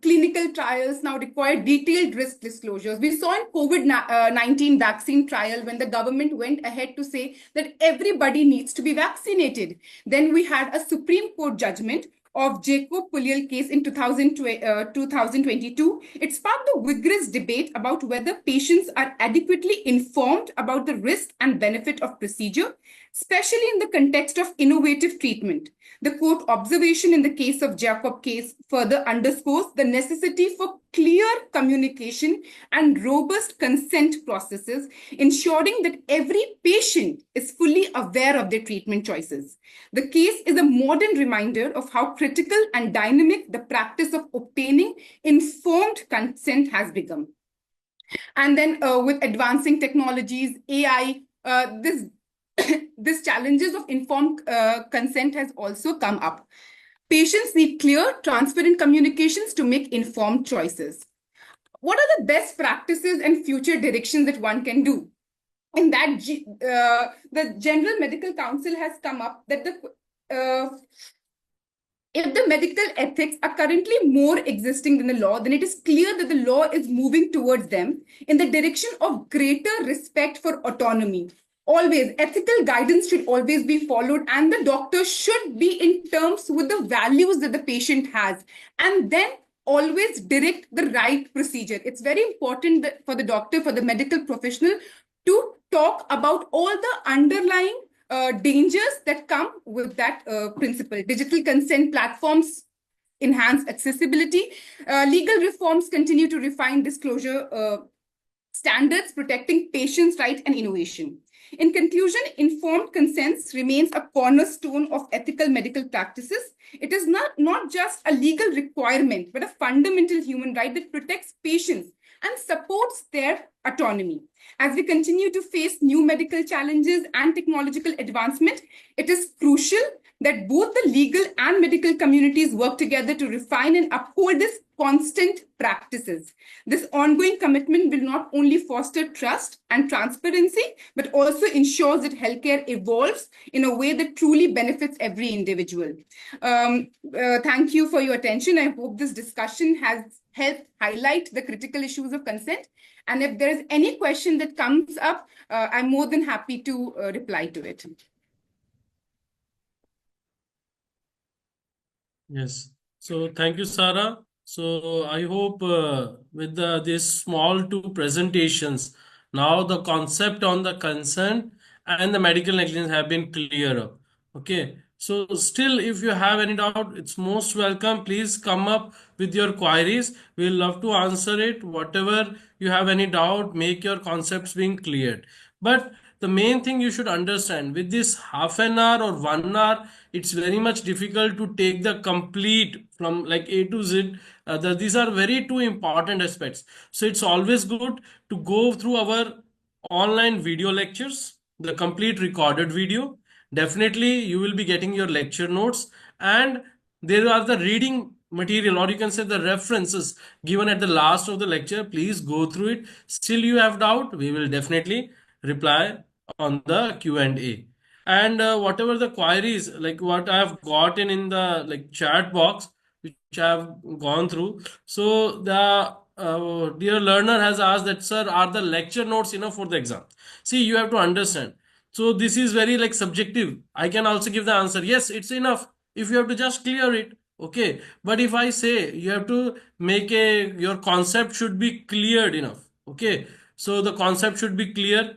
clinical trials now require detailed risk disclosures. We saw in COVID-19 vaccine trial when the government went ahead to say that everybody needs to be vaccinated. Then we had a Supreme Court judgment of Jacob Pulial case in 2022. It sparked a vigorous debate about whether patients are adequately informed about the risk and benefit of procedure, especially in the context of innovative treatment. The court observation in the case of Jacob case further underscores the necessity for clear communication and robust consent processes, ensuring that every patient is fully aware of their treatment choices. The case is a modern reminder of how critical and dynamic the practice of obtaining informed consent has become. And then with advancing technologies, AI, this challenges of informed consent has also come up. Patients need clear, transparent communications to make informed choices. What are the best practices and future directions that one can do? In that, the General Medical Council has come up that if the medical ethics are currently more existing than the law, then it is clear that the law is moving towards them in the direction of greater respect for autonomy. Always, ethical guidance should always be followed, and the doctor should be in terms with the values that the patient has, and then always direct the right procedure. It's very important that for the doctor, for the medical professional, to talk about all the underlying dangers that come with that principle. Digital consent platforms enhance accessibility. Legal reforms continue to refine disclosure standards, protecting patients' rights and innovation. In conclusion, informed consent remains a cornerstone of ethical medical practices. It is not just a legal requirement, but a fundamental human right that protects patients and supports their autonomy. As we continue to face new medical challenges and technological advancement, it is crucial that both the legal and medical communities work together to refine and uphold these constant practices. This ongoing commitment will not only foster trust and transparency, but also ensures that healthcare evolves in a way that truly benefits every individual. Thank you for your attention. I hope this discussion has helped highlight the critical issues of consent. And if there is any question that comes up, I'm more than happy to reply to it. Yes. So thank you, Sarah. So I hope with these small two presentations, now the concept on the consent and the medical negligence have been clearer. Okay. So still, if you have any doubt, it's most welcome. Please come up with your queries. We'll love to answer it. Whatever you have any doubt, make your concepts being cleared. But the main thing you should understand with this half an hour or 1 hour, it's very much difficult to take the complete from like A to Z. These are very two important aspects. So it's always good to go through our online video lectures, the complete recorded video. Definitely you will be getting your lecture notes, and there are the reading material, or you can say the references given at the last of the lecture. Please go through it. Still you have doubt, we will definitely reply on the Q&A. And whatever the queries, like what I have gotten in the like chat box, which I have gone through. So the dear learner has asked that, sir, are the lecture notes enough for the exam? See, you have to understand, So this is very like subjective. I can also give the answer. Yes, it's enough if you have to just clear it. Okay. But if I say you have to make your concept should be cleared enough. Okay. So the concept should be clear.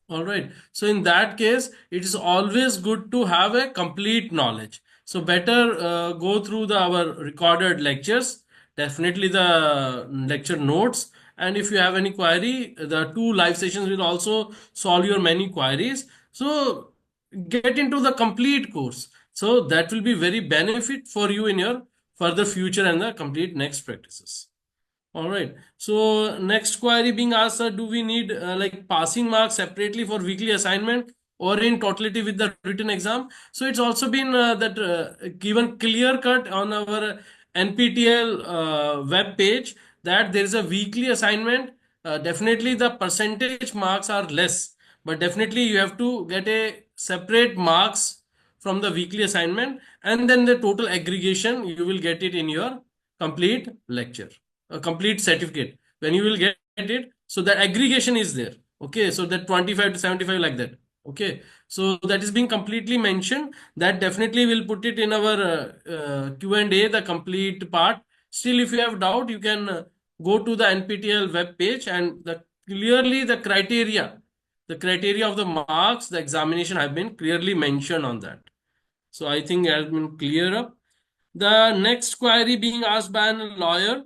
All right. So in that case, it is always good to have a complete knowledge. So better go through our recorded lectures, definitely the lecture notes. And if you have any query, the two live sessions will also solve your many queries. So get into the complete course. So that will be very benefit for you in your further future and the complete next practices. All right. So next query being asked, do we need like passing marks separately for weekly assignment or in totality with the written exam? So it's also been that given clear cut on our NPTEL web page that there is a weekly assignment. Definitely the percentage marks are less, but definitely you have to get a separate marks from the weekly assignment, and then the total aggregation you will get it in your complete lecture, a complete certificate when you will get it. So that aggregation is there. Okay, so that 25 to 75 like that. Okay, so that is being completely mentioned. That definitely will put it in our Q&A, the complete part. Still, if you have doubt, you can go to the NPTEL web page, and clearly the criteria of the marks, the examination have been clearly mentioned on that. So I think it has been clear up. The next query being asked by a lawyer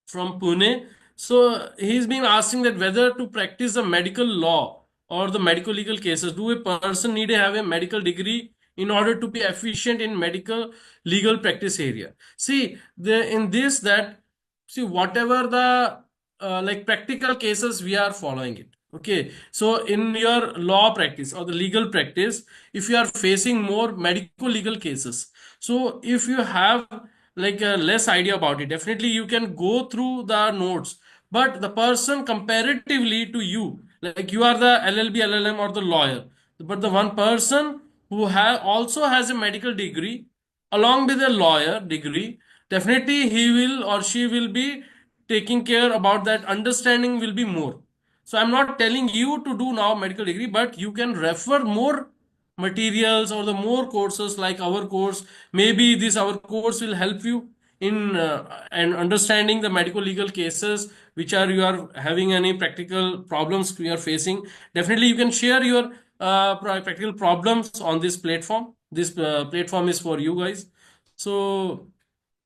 from Pune. So he's been asking that whether to practice the medical law or the medical legal cases, do a person need to have a medical degree in order to be efficient in medical legal practice area? See, in this that see whatever the like practical cases we are following it. Okay, so in your law practice or the legal practice, if you are facing more medical legal cases, so if you have like a less idea about it, definitely you can go through the notes. But the person comparatively to you, like you are the LLB, LLM, or the lawyer, but the one person who also has a medical degree along with a lawyer degree, definitely he will or she will be taking care about that, understanding will be more. So I'm not telling you to do now medical degree, but you can refer more materials or the more courses like our course. Maybe this our course will help you in and understanding the medical legal cases which are you are having any practical problems you are facing. Definitely you can share your practical problems on this platform. This platform is for you guys. So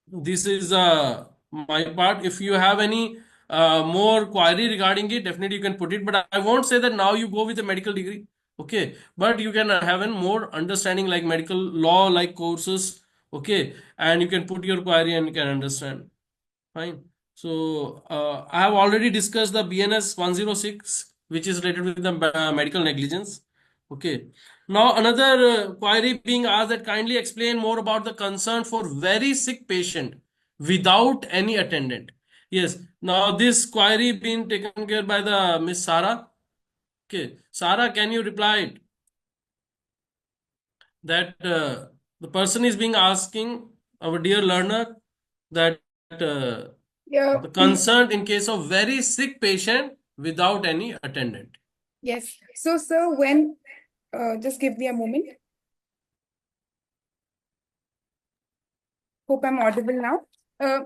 this is my part. If you have any more query regarding it, definitely you can put it, but I won't say that now you go with a medical degree. Okay, but you can have a more understanding like medical law like courses. Okay, and you can put your query and you can understand. Fine. So I have already discussed the BNS 106, which is related with the medical negligence. Okay. Now another query being asked that kindly explain more about the concern for very sick patient without any attendant. Yes. Now this query being taken care by the Miss Sarah. Okay. Sarah, can you reply it? That the person is being asking our dear learner that Yeah. the concern in case of very sick patient without any attendant. Yes. So, sir, when just give me a moment. Hope I'm audible now.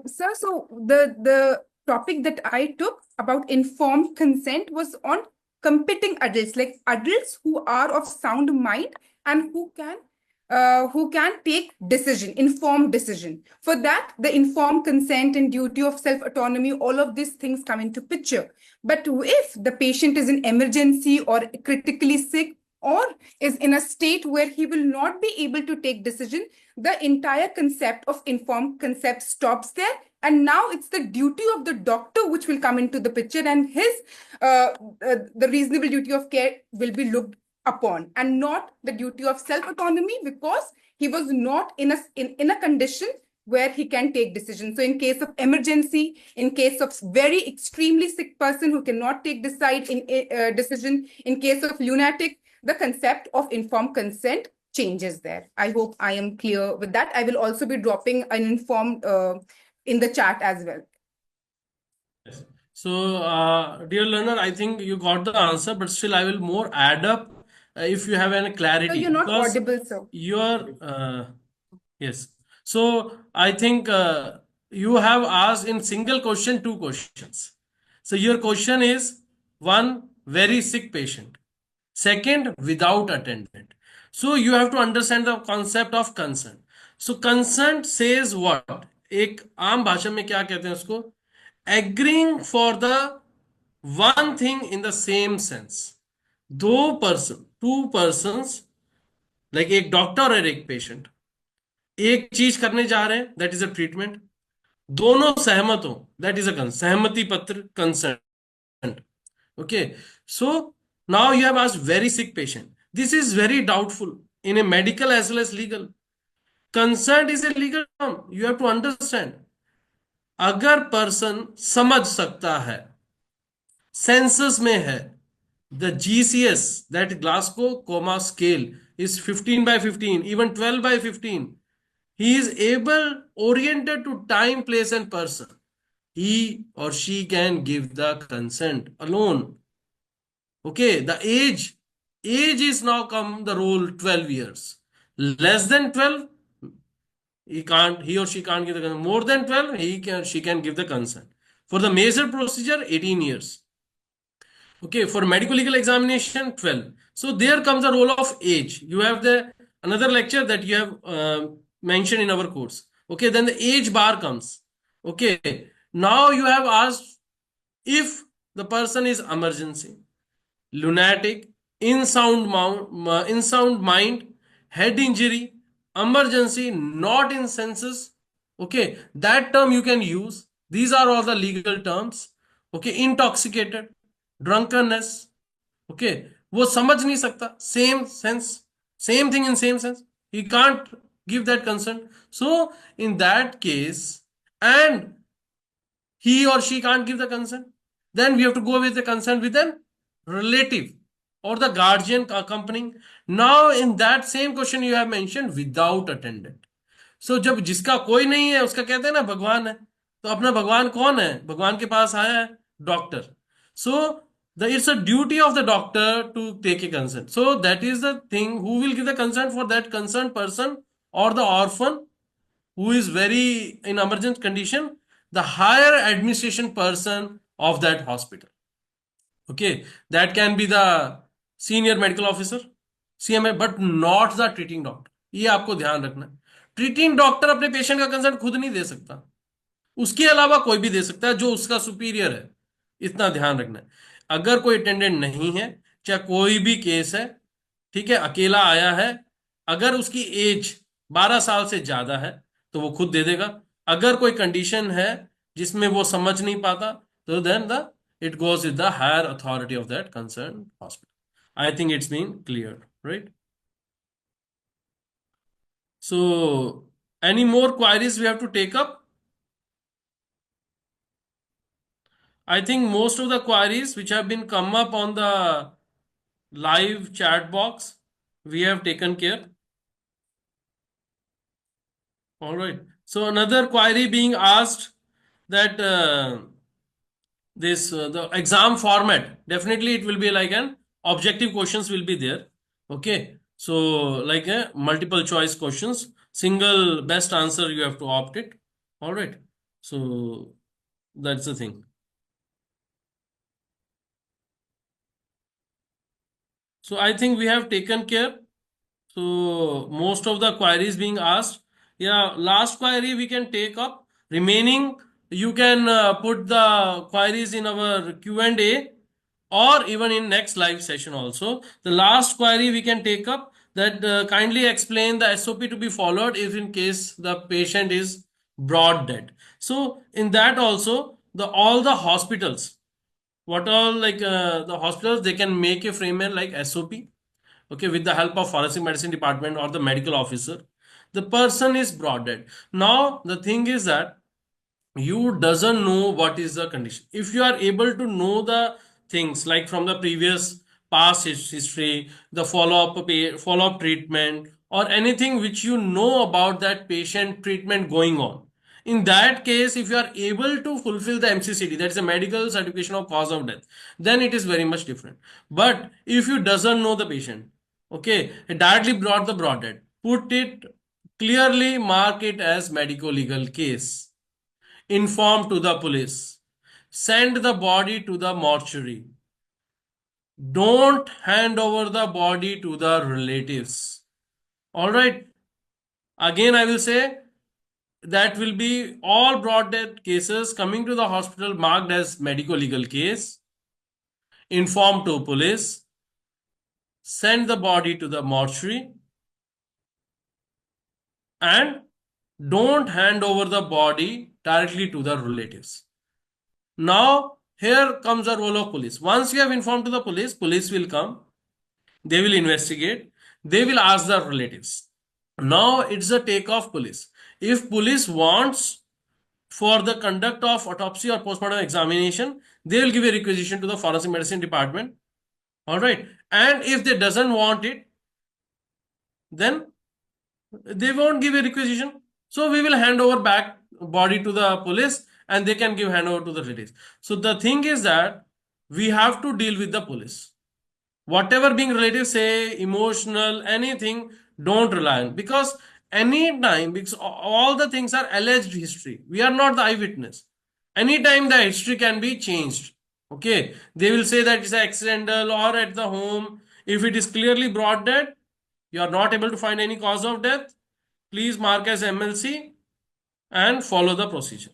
Sir, so the topic that I took about informed consent was on competing adults, like adults who are of sound mind and who can take decision, informed decision. For that, the informed consent and duty of self-autonomy, all of these things come into picture. But if the patient is in emergency or critically sick or is in a state where he will not be able to take decision, the entire concept of informed consent stops there. And now it's the duty of the doctor which will come into the picture, and the reasonable duty of care will be looked upon, and not the duty of self-autonomy, because he was not in a condition where he can take decisions. So in case of emergency, in case of very extremely sick person who cannot take decision, in case of lunatic, the concept of informed consent changes there. I hope I am clear with that. I will also be dropping an informed in the chat as well. So, dear learner, I think you got the answer, but still I will more add up if you have any So clarity, you're not because audible, sir. your yes. So I think you have asked in single question two questions. So your question is one, very sick patient. Second, without attendant. So you have to understand the concept of consent. So consent says what? एक आम भाषा में क्या कहते हैं उसको? Agreeing for the one thing in the same sense. two persons, like एक doctor और एक पेशेंट, एक चीज करने जा रहे हैं, दैट इज अ ट्रीटमेंट, दोनों सहमत हो, दैट इज अ सहमति पत्र, consent. Okay, so now you have asked very sick patient. This is very doubtful in a medical as well as legal. Consent is a legal term. You have to understand. अगर person समझ सकता है, census में है, the GCS, that Glasgow Coma Scale, is 15 by 15, even 12 by 15. He is able, oriented to time, place, and person. He or she can give the consent alone. Okay, the age is now come the rule 12 years. Less than 12, he or she can't give the consent. More than 12, she can give the consent. For the major procedure, 18 years. Okay, for medical legal examination, 12. So there comes the role of age. You have the another lecture that you have mentioned in our course. Okay, then the age bar comes. Okay, now you have asked if the person is emergency, lunatic, in sound mind, head injury, emergency, not in senses. Okay, that term you can use. These are all the legal terms. Okay, intoxicated, drunkenness. Okay, वो समझ नहीं सकता, same sense, same thing in same sense. He can't give that consent. So in that case, and he or she can't give the consent, then we have to go with the consent with an relative or the guardian accompanying. Now in that same question you have mentioned without attendant. So जब जिसका कोई नहीं है उसका कहते हैं ना भगवान है, तो अपना भगवान कौन है? भगवान के पास आया है doctor. So it's a duty of the doctor to take a consent. So that is the thing, who will give the consent for that concerned person or the orphan who is very in emergent condition? The higher administration person of that hospital. Okay, that can be the senior medical officer, CMA, but not the treating doctor. ये आपको ध्यान रखना है. Treating doctor अपने patient का concert खुद नहीं दे सकता, उसके अलावा कोई भी दे सकता है जो उसका सुपीरियर है. इतना ध्यान रखना है. अगर कोई अटेंडेंट नहीं है, चाहे कोई भी केस है, ठीक है, अकेला आया है, अगर उसकी एज 12 साल से ज्यादा है तो वो खुद दे देगा. अगर कोई कंडीशन है जिसमें वो समझ नहीं पाता, तो then it goes with the higher authority of that concerned hospital. I think it's been cleared, right? So any more queries we have to take up? I think most of the queries which have been come up on the live chat box, we have taken care. All right. So another query being asked that the exam format, definitely it will be like an objective questions will be there. Okay. So like a multiple choice questions, single best answer you have to opt it. All right. So that's the thing. So I think we have taken care. So most of the queries being asked. Yeah, last query we can take up. Remaining, you can put the queries in our Q&A or even in next live session also. The last query we can take up, that kindly explain the SOP to be followed if in case the patient is broad dead. So in that also, all the hospitals, what all like the hospitals, they can make a framework like SOP. Okay, with the help of forensic medicine department or the medical officer. The person is brought dead. Now the thing is that you doesn't know what is the condition. If you are able to know the things like from the previous past history, the follow-up treatment, or anything which you know about that patient treatment going on, in that case, if you are able to fulfill the MCCD, that's a medical certification of cause of death, then it is very much different. But if you doesn't know the patient, Okay, directly brought the broad dead. Put it clearly, mark it as medico-legal case. Inform to the police. Send the body to the mortuary. Don't hand over the body to the relatives. All right. Again, I will say that will be all broad death cases coming to the hospital marked as medico-legal case. Inform to police. Send the body to the mortuary. And don't hand over the body directly to the relatives. Now, here comes the role of police. Once you have informed to the police, police will come, they will investigate, they will ask the relatives. Now, it's the take of police. If police wants for the conduct of autopsy or postmortem examination, they will give a requisition to the forensic medicine department. All right. And if they doesn't want it, then they won't give a requisition. So we will hand over back body to the police and they can give handover to the relatives. So the thing is that we have to deal with the police. Whatever being relatives say, emotional, anything, don't rely on, because anytime, because all the things are alleged history. We are not the eyewitness. Anytime the history can be changed. Okay, they will say that it's accidental or at the home. If it is clearly brought dead, you are not able to find any cause of death, please mark as MLC and follow the procedure.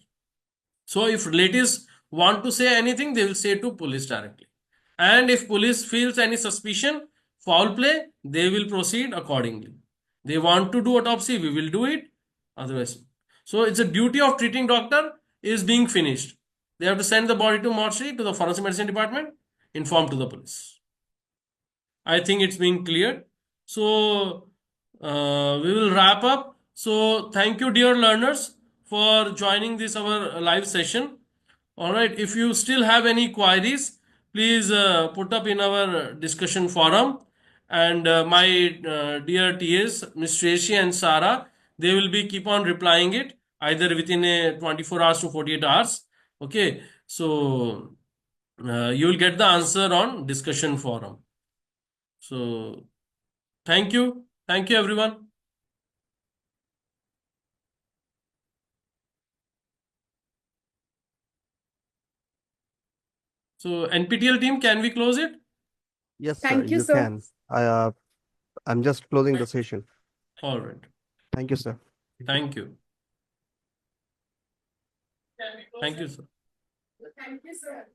So if relatives want to say anything, they will say to police directly. And if police feels any suspicion, foul play, they will proceed accordingly. They want to do autopsy, we will do it. Otherwise, so it's a duty of treating doctor is being finished. They have to send the body to mortuary, to the forensic medicine department, inform to the police. I think it's been cleared. So we will wrap up. So thank you, dear learners, for joining this our live session. All right. If you still have any queries, please put up in our discussion forum. And my dear TAs, Ms. Tracy and Sarah, they will be keep on replying it either within a 24 hours to 48 hours. Okay. So you will get the answer on discussion forum. So thank you. Thank you, everyone. So NPTEL team, can we close it? Yes, sir, Thank you, you sir. can. I'm just closing the session. All right. Thank you, sir. Thank you. Thank you, sir. Thank you, sir.